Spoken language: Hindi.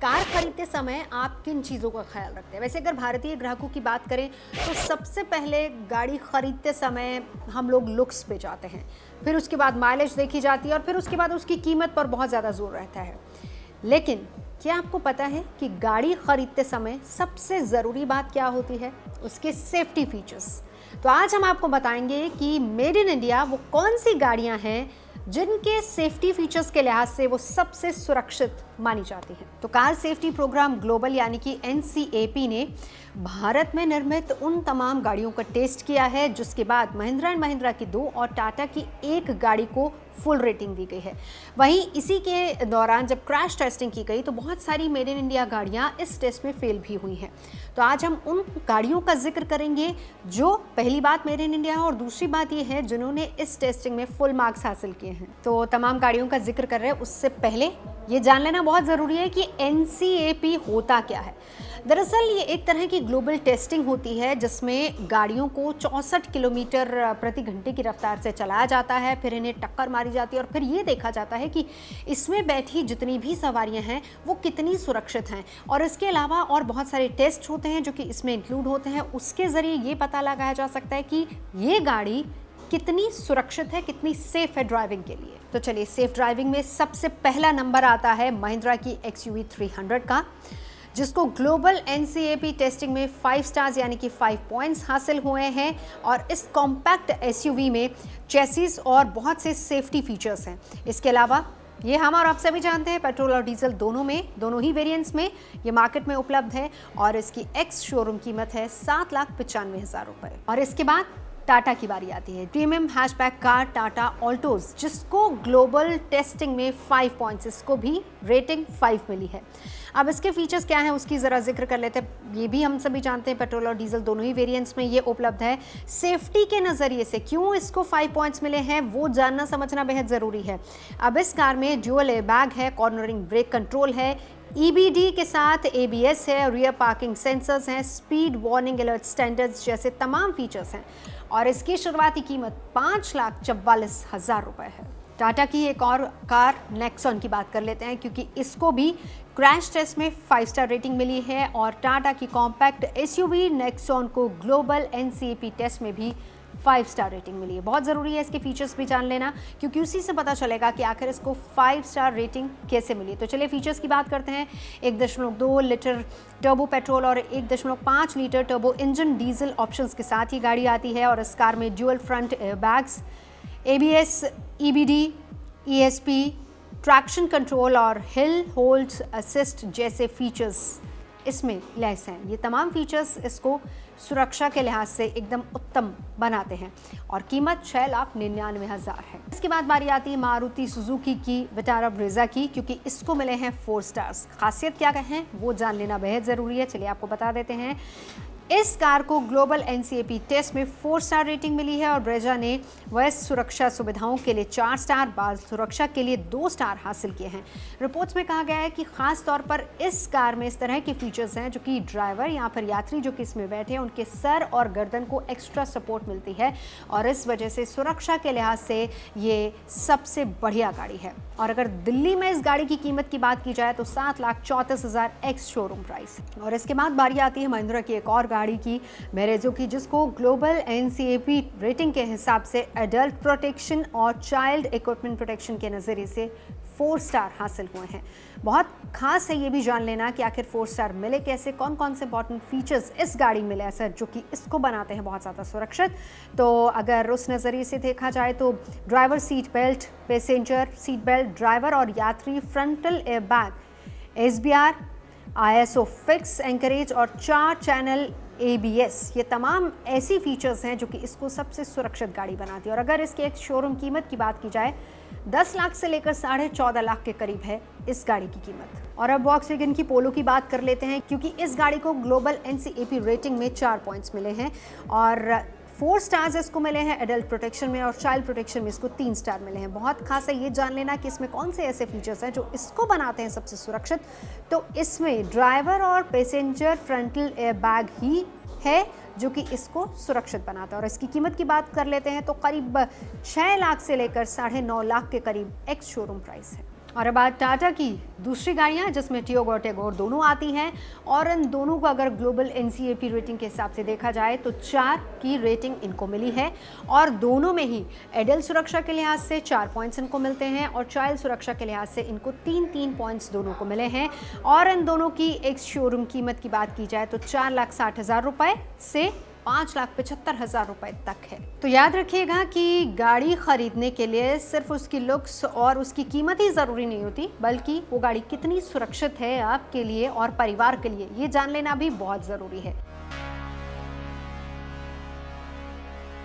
कार खरीदते समय आप किन चीज़ों का ख्याल रखते हैं? वैसे अगर भारतीय ग्राहकों की बात करें तो सबसे पहले गाड़ी खरीदते समय हम लोग लुक्स पे जाते हैं, फिर उसके बाद माइलेज देखी जाती है और फिर उसके बाद उसकी कीमत पर बहुत ज़्यादा जोर रहता है। लेकिन क्या आपको पता है कि गाड़ी खरीदते समय सबसे ज़रूरी बात क्या होती है? उसके सेफ्टी फीचर्स। तो आज हम आपको बताएंगे कि मेड इन इंडिया वो कौन सी गाड़ियां हैं जिनके सेफ्टी फीचर्स के लिहाज से वो सबसे सुरक्षित मानी जाती हैं। तो कार सेफ्टी प्रोग्राम ग्लोबल यानी कि NCAP ने भारत में निर्मित उन तमाम गाड़ियों का टेस्ट किया है जिसके बाद महिंद्रा एंड महिंद्रा की 2 और टाटा की 1 गाड़ी को फुल रेटिंग दी गई है। वहीं इसी के दौरान जब क्रैश टेस्टिंग की गई तो बहुत सारी मेड इन इंडिया गाड़ियां इस टेस्ट में फेल भी हुई हैं। तो आज हम उन गाड़ियों का जिक्र करेंगे जो पहली बात मेड इन इंडिया है और दूसरी बात ये है जिन्होंने इस टेस्टिंग में फुल मार्क्स हासिल किए हैं। तो तमाम गाड़ियों का जिक्र कर रहे हैं उससे पहले ये जान लेना बहुत ज़रूरी है कि NCAP होता क्या है। दरअसल ये एक तरह की ग्लोबल टेस्टिंग होती है जिसमें गाड़ियों को 64 किलोमीटर प्रति घंटे की रफ्तार से चलाया जाता है, फिर इन्हें टक्कर मारी जाती है और फिर ये देखा जाता है कि इसमें बैठी जितनी भी सवारियां हैं वो कितनी सुरक्षित हैं। और इसके अलावा और बहुत सारे टेस्ट होते हैं जो कि इसमें इंक्लूड होते हैं, उसके ज़रिए ये पता लगाया जा सकता है कि ये गाड़ी कितनी सुरक्षित है, कितनी सेफ है ड्राइविंग के लिए। तो चलिए, सेफ ड्राइविंग में सबसे पहला नंबर आता है महिंद्रा की XUV 300 का, जिसको ग्लोबल NCAP टेस्टिंग में 5 स्टार्स यानी कि 5 पॉइंट्स हासिल हुए हैं। और इस कॉम्पैक्ट SUV में चेसिस और बहुत से सेफ्टी फीचर्स हैं। इसके अलावा ये हम और आप सभी जानते हैं पेट्रोल और डीजल दोनों ही वेरिएंट्स में ये मार्केट में उपलब्ध है और इसकी एक्स शोरूम कीमत है 7,95,000 रुपए। और इसके बाद टाटा की बारी आती है, प्रीमियम हैचबैक कार टाटा ऑल्टोज, जिसको ग्लोबल टेस्टिंग में 5 पॉइंट्स, इसको भी रेटिंग 5 मिली है। अब इसके फीचर्स क्या हैं उसकी ज़रा जिक्र कर लेते हैं। ये भी हम सभी जानते हैं पेट्रोल और डीजल दोनों ही वेरिएंट्स में ये उपलब्ध है। सेफ्टी के नज़रिए से क्यों इसको 5 पॉइंट्स मिले हैं वो जानना समझना बेहद ज़रूरी है। अब इस कार में ड्यूअल एयरबैग है, कॉर्नरिंग ब्रेक कंट्रोल है, EBD के साथ ABS है, रियर पार्किंग सेंसर्स हैं, स्पीड वार्निंग अलर्ट स्टैंडर्ड्स जैसे तमाम फीचर्स हैं और इसकी शुरुआती कीमत 5,44,000 रुपए है। टाटा की एक और कार नेक्सॉन की बात कर लेते हैं क्योंकि इसको भी क्रैश टेस्ट में 5 स्टार रेटिंग मिली है और टाटा की कॉम्पैक्ट SUV नेक्सॉन को ग्लोबल NCAP टेस्ट में भी 5 स्टार रेटिंग मिली है। बहुत ज़रूरी है इसके फीचर्स भी जान लेना क्योंकि उसी से पता चलेगा कि आखिर इसको 5 स्टार रेटिंग कैसे मिली। तो चलिए फीचर्स की बात करते हैं। 1.2 लीटर टर्बो पेट्रोल और 1.5 litre turbo engine diesel options के साथ ही गाड़ी आती है और इस कार में dual front airbags, ABS, EBD, ESP, traction control और हिल होल्ड असिस्ट जैसे फीचर्स इसमें लैस हैं। ये तमाम फीचर्स इसको सुरक्षा के लिहाज से एकदम उत्तम बनाते हैं और कीमत 6,99,000 है। इसके बाद बारी आती है मारुति सुजुकी की विटारा ब्रेजा की क्योंकि इसको मिले हैं 4 स्टार्स। खासियत क्या है वो जान लेना बेहद ज़रूरी है। चलिए आपको बता देते हैं। इस कार को ग्लोबल NCAP टेस्ट में 4 स्टार रेटिंग मिली है और ब्रेजा ने वयस्क सुरक्षा सुविधाओं के लिए 4 स्टार, बाल सुरक्षा के लिए 2 स्टार हासिल किए हैं। रिपोर्ट्स में कहा गया है कि खास तौर पर इस कार में इस तरह के फीचर्स हैं जो कि ड्राइवर या फिर यात्री जो कि इसमें बैठे हैं उनके सर और गर्दन को एक्स्ट्रा सपोर्ट मिलती है और इस वजह से सुरक्षा के लिहाज से ये सबसे बढ़िया गाड़ी है। और अगर दिल्ली में इस गाड़ी की कीमत की बात की जाए तो 7,34,000 एक्स शोरूम प्राइस। और इसके बाद बारी आती है महिंद्रा की एक और गाड़ी की, मेरेजो की, जिसको ग्लोबल NCAP रेटिंग के हिसाब से एडल्ट प्रोटेक्शन और चाइल्ड इक्विपमेंट प्रोटेक्शन के नज़रिए से 4 स्टार हासिल हुए हैं। बहुत खास है ये भी जान लेना कि आखिर 4 स्टार मिले कैसे, कौन कौन से इंपॉर्टेंट फीचर्स इस गाड़ी में मिले ऐसा जो कि इसको बनाते हैं बहुत ज़्यादा सुरक्षित। तो अगर उस नज़रिए से देखा जाए तो driver seat belt, passenger seat belt, driver और यात्री frontal airbag, SBR, ISO fix anchorage और 4 चैनल ABS, ये तमाम ऐसी फीचर्स हैं जो कि इसको सबसे सुरक्षित गाड़ी बनाती है। और अगर इसके एक शोरूम कीमत की बात की जाए 10 लाख से लेकर 14.5 लाख के करीब है इस गाड़ी की कीमत। और अब वॉक्सवैगन की पोलो की बात कर लेते हैं क्योंकि इस गाड़ी को ग्लोबल NCAP रेटिंग में 4 पॉइंट्स मिले हैं और 4 स्टार्स इसको मिले हैं एडल्ट प्रोटेक्शन में और चाइल्ड प्रोटेक्शन में इसको 3 स्टार मिले हैं। बहुत खास है ये जान लेना कि इसमें कौन से ऐसे फीचर्स हैं जो इसको बनाते हैं सबसे सुरक्षित। तो इसमें ड्राइवर और पैसेंजर फ्रंटल एयरबैग ही है जो कि इसको सुरक्षित बनाता है। और इसकी कीमत की बात कर लेते हैं तो करीब 6 लाख से लेकर 9.5 लाख के करीब एक्स शोरूम प्राइस है। और अब बात टाटा की दूसरी गाड़ियां जिसमें टियागो और टियागोर दोनों आती हैं, और इन दोनों को अगर ग्लोबल एनसीएपी रेटिंग के हिसाब से देखा जाए तो 4 की रेटिंग इनको मिली है। और दोनों में ही एडल्ट सुरक्षा के लिहाज से 4 पॉइंट्स इनको मिलते हैं और चाइल्ड सुरक्षा के लिहाज से इनको 3 पॉइंट्स दोनों को मिले हैं। और इन दोनों की एक शोरूम कीमत की बात की जाए तो 4,60,000 रुपये से 5,75,000 रुपए तक है। तो याद रखिएगा कि गाड़ी खरीदने के लिए सिर्फ उसकी लुक्स और उसकी कीमत ही ज़रूरी नहीं होती, बल्कि वो गाड़ी कितनी सुरक्षित है आपके लिए और परिवार के लिए, ये जान लेना भी बहुत ज़रूरी है।